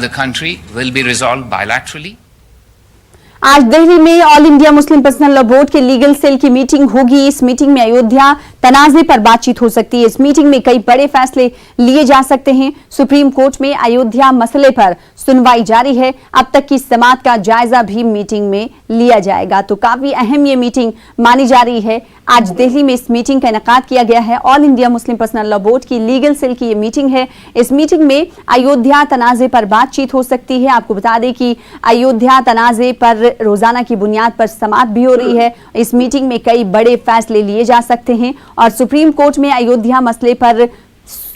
the country will be resolved bilaterally. आज दिल्ली में all India Muslim personal law board के legal cell की meeting होगी। इस मीटिंग में अयोध्या तनाज़े पर बातचीत हो सकती है। इस मीटिंग में कई बड़े फैसले लिए जा सकते हैं। सुप्रीम कोर्ट में अयोध्या मसले पर सुनवाई जारी है। अब तक की समाअत का जायजा भी मीटिंग में लिया जाएगा, तो काफी अहम ये मीटिंग मानी जा रही है। आज दिल्ली में इस मीटिंग का इनेकाद किया गया है। All India Muslim personal law board की लीगल सेल की ये मीटिंग है। इस मीटिंग में अयोध्या तनाज़े पर बातचीत हो सकती है। आपको बता दें कि अयोध्या तनाज़े पर रोजाना की बुनियाद पर समाअत भी हो रही है। इस मीटिंग में कई बड़े फैसले लिए जा सकते हैं और सुप्रीम कोर्ट में अयोध्या मसले पर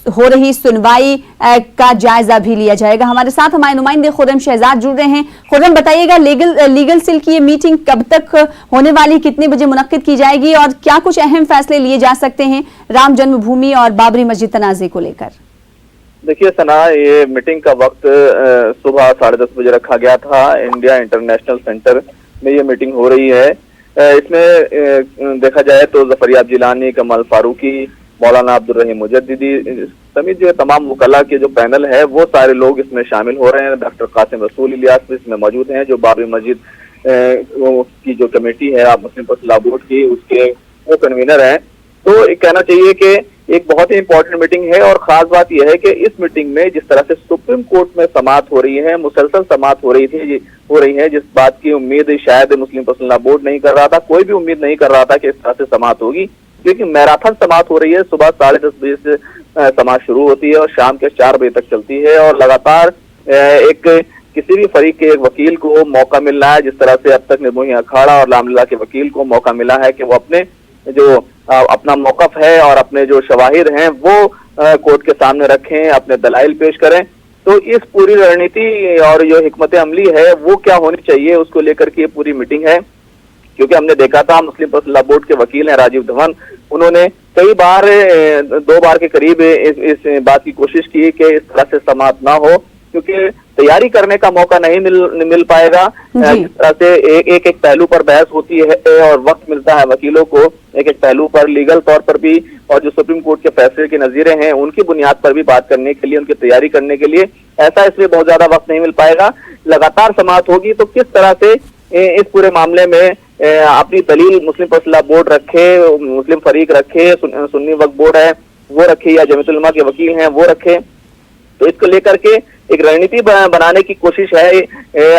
हो रही सुनवाई का जायजा भी लिया जाएगा। हमारे साथ हमारे नुमाइंदे खुर्रम शहजाद जुड़ रहे हैं। खुर्रम, बताइएगा लीगल सेल की ये मीटिंग कब तक होने वाली, कितने बजे मुनक्किद की जाएगी और क्या कुछ अहम फैसले लिए जा सकते हैं राम जन्मभूमि और बाबरी मस्जिद तनाज़े को लेकर? देखिए सना, ये मीटिंग का वक्त सुबह 10:30 बजे रखा गया था। इंडिया इंटरनेशनल सेंटर में ये मीटिंग हो रही है। इसमें देखा जाए तो जफरयाब जिलानी, कमल फारूकी, मौलाना अब्दुल रहीम मुजद्दिदी समेत जो तमाम वकला के जो पैनल है वो सारे लोग इसमें शामिल हो रहे हैं। डॉक्टर कासिम रसूल इलियास भी इसमें मौजूद हैं, जो बाबरी मस्जिद की जो कमेटी है आप मुस्लिम पर्सनल लॉ बोर्ड की, उसके वो कन्वीनर हैं। तो कहना चाहिए कि एक बहुत ही इंपॉर्टेंट मीटिंग है और खास बात यह है कि इस मीटिंग में जिस तरह से सुप्रीम कोर्ट में समाअत हो रही है, मुसलसल समाअत हो रही है, जिस बात की उम्मीद शायद मुस्लिम पर्सनल लॉ बोर्ड नहीं कर रहा था, कोई भी उम्मीद नहीं कर रहा था कि इस तरह से समाअत होगी, क्योंकि मैराथन समाअत हो रही है। सुबह 10:30 बजे से समाअत शुरू होती है और शाम के 4 बजे तक चलती है और लगातार किसी भी फरीक के एक वकील को मौका मिल रहा है, जिस तरह से अब तक निर्मोही अखाड़ा और रामलीला के वकील को मौका मिला है कि वो अपने जो अपना मौकफ है और अपने जो शवाहिद हैं वो कोर्ट के सामने रखें, अपने दलाइल पेश करें। तो इस पूरी रणनीति और जो हिकमत अमली है वो क्या होनी चाहिए उसको लेकर के ये पूरी मीटिंग है। क्योंकि हमने देखा था मुस्लिम पर्सनल लॉ बोर्ड के वकील हैं राजीव धवन, उन्होंने कई बार 2 बार के करीब इस बात की कोशिश की कि इस तरह से समाअत ना हो, क्योंकि तैयारी करने का मौका नहीं मिल पाएगा। जिस तरह से एक पहलू पर बहस होती है और वक्त मिलता है वकीलों को एक पहलू पर लीगल तौर पर भी, और जो सुप्रीम कोर्ट के फैसले के नजीरे हैं उनकी बुनियाद पर भी बात करने के लिए, उनकी तैयारी करने के लिए, ऐसा इसलिए बहुत ज्यादा वक्त नहीं मिल पाएगा। लगातार समाअत होगी तो किस तरह से इस पूरे मामले में अपनी दलील मुस्लिम पर्सनल लॉ बोर्ड रखे, मुस्लिम फरीक रखे, सुन्नी वक्फ बोर्ड है वो रखे या जमीयत उलमा के वकील हैं वो रखे, तो इसको लेकर के एक रणनीति बनाने की कोशिश है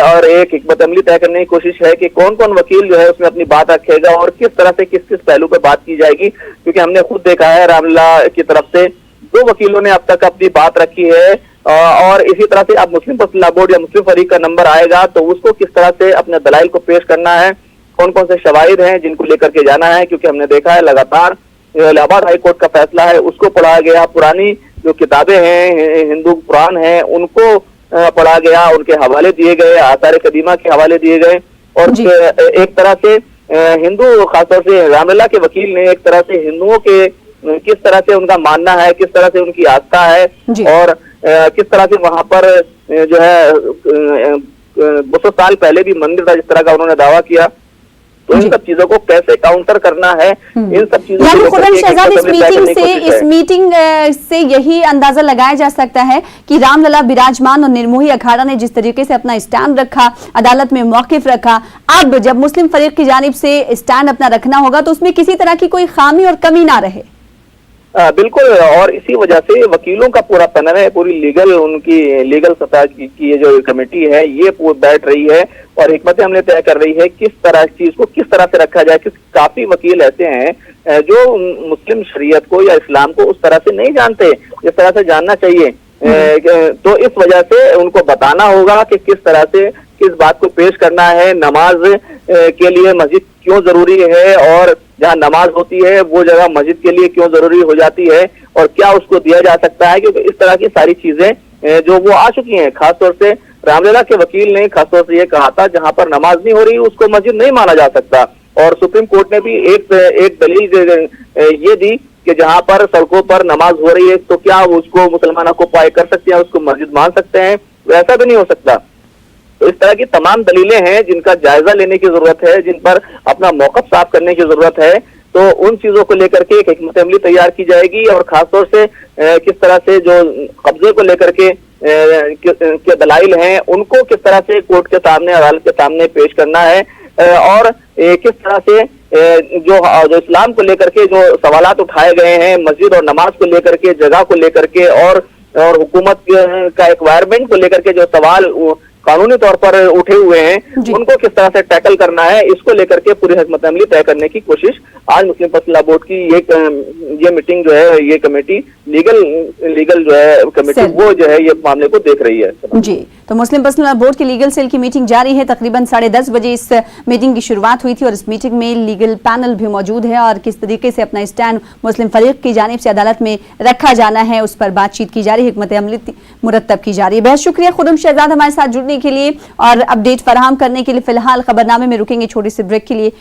और एक हिकमत अमली तय करने की कोशिश है कि कौन कौन वकील जो है उसमें अपनी बात रखेगा और किस तरह से किस पहलू पर बात की जाएगी। क्योंकि हमने खुद देखा है रामलीला की तरफ से 2 वकीलों ने अब तक अपनी बात रखी है और इसी तरह से अब मुस्लिम पर्सनल लॉ बोर्ड या मुस्लिम फरीक का नंबर आएगा तो उसको किस तरह से अपने दलाइल को पेश करना है, कौन कौन से शवाहिद हैं जिनको लेकर के जाना है। क्योंकि हमने देखा है लगातार इलाहाबाद हाई कोर्ट का फैसला है उसको पढ़ा गया, पुरानी जो किताबें हैं हिंदू कुरान है उनको पढ़ा गया, उनके हवाले दिए गए, आसार कदीमा के हवाले दिए गए और एक तरह से हिंदू खासतौर से रामलीला के वकील ने एक तरह से हिंदुओं के किस तरह से उनका मानना है, किस तरह से उनकी आस्था है और किस तरह से वहां पर जो है 200 साल पहले भी मंदिर था जिस तरह का उन्होंने दावा किया, तो इन सब चीजों को कैसे काउंटर करना है, इन सब चीजों इस मीटिंग से यही अंदाजा लगाया जा सकता है कि रामलला विराजमान और निर्मोही अखाड़ा ने जिस तरीके से अपना स्टैंड रखा, अदालत में मौकिफ रखा, अब जब मुस्लिम फरीक की जानिब से स्टैंड अपना रखना होगा तो उसमें किसी तरह की कोई खामी और कमी ना रहे। बिल्कुल, और इसी वजह से वकीलों का पूरा पैनल है, पूरी उनकी लीगल सतह की जो कमेटी है ये बैठ रही है और हिकमत हमने तय कर रही है किस तरह इस चीज को किस तरह से रखा जाए। काफी वकील ऐसे हैं जो मुस्लिम शरीयत को या इस्लाम को उस तरह से नहीं जानते जिस तरह से जानना चाहिए, तो इस वजह से उनको बताना होगा कि किस तरह से किस बात को पेश करना है, नमाज के लिए मस्जिद क्यों जरूरी है और जहाँ नमाज होती है वो जगह मस्जिद के लिए क्यों जरूरी हो जाती है और क्या उसको दिया जा सकता है। क्योंकि इस तरह की सारी चीजें जो वो आ चुकी हैं, खासतौर से रामलीला के वकील ने खासतौर से ये कहा था जहां पर नमाज नहीं हो रही उसको मस्जिद नहीं माना जा सकता, और सुप्रीम कोर्ट ने भी एक दलील ये दी कि जहां पर सड़कों पर नमाज हो रही है तो क्या उसको मुसलमान ऑक्युपाई कर सकते हैं, उसको मस्जिद मान सकते हैं, ऐसा भी नहीं हो सकता। तो इस तरह की तमाम दलीलें हैं जिनका जायजा लेने की जरूरत है, जिन पर अपना मौकफ साफ करने की जरूरत है। तो उन चीजों को लेकर के एक हिकमत अमली तैयार की जाएगी और खासतौर से किस तरह से जो कब्जे को लेकर के के दलाइल हैं उनको किस तरह से कोर्ट के सामने, अदालत के सामने पेश करना है, और किस तरह से जो इस्लाम को लेकर के जो सवालात उठाए गए हैं, मस्जिद और नमाज को लेकर के, जगह को लेकर के और हुकूमत का एक्वायरमेंट को लेकर के जो सवाल कानूनी तौर पर उठे हुए हैं उनको किस तरह से टैकल करना है, इसको लेकर के पूरी हिकमत अमली तय करने की कोशिश आज मुस्लिम पर्सनल बोर्ड की ये मीटिंग जो है, ये कमेटी लीगल जो है कमेटी वो जो है ये मामले को देख रही है जी। तो मुस्लिम पर्सनल बोर्ड की लीगल सेल की मीटिंग जारी है। तकरीबन 10:30 बजे इस मीटिंग की शुरुआत हुई थी और इस मीटिंग में लीगल पैनल भी मौजूद है और किस तरीके से अपना स्टैंड मुस्लिम फरीक की जानिब से अदालत में रखा जाना है उस पर बातचीत की जा रही है, हिकमत अमली मुरतब की जा रही है। बहुत शुक्रिया खुर्रम शहजाद हमारे साथ जुड़ने के लिए और अपडेट फराहम करने के लिए। फिलहाल खबरनामे में रुकेंगे छोटी सी ब्रेक के लिए।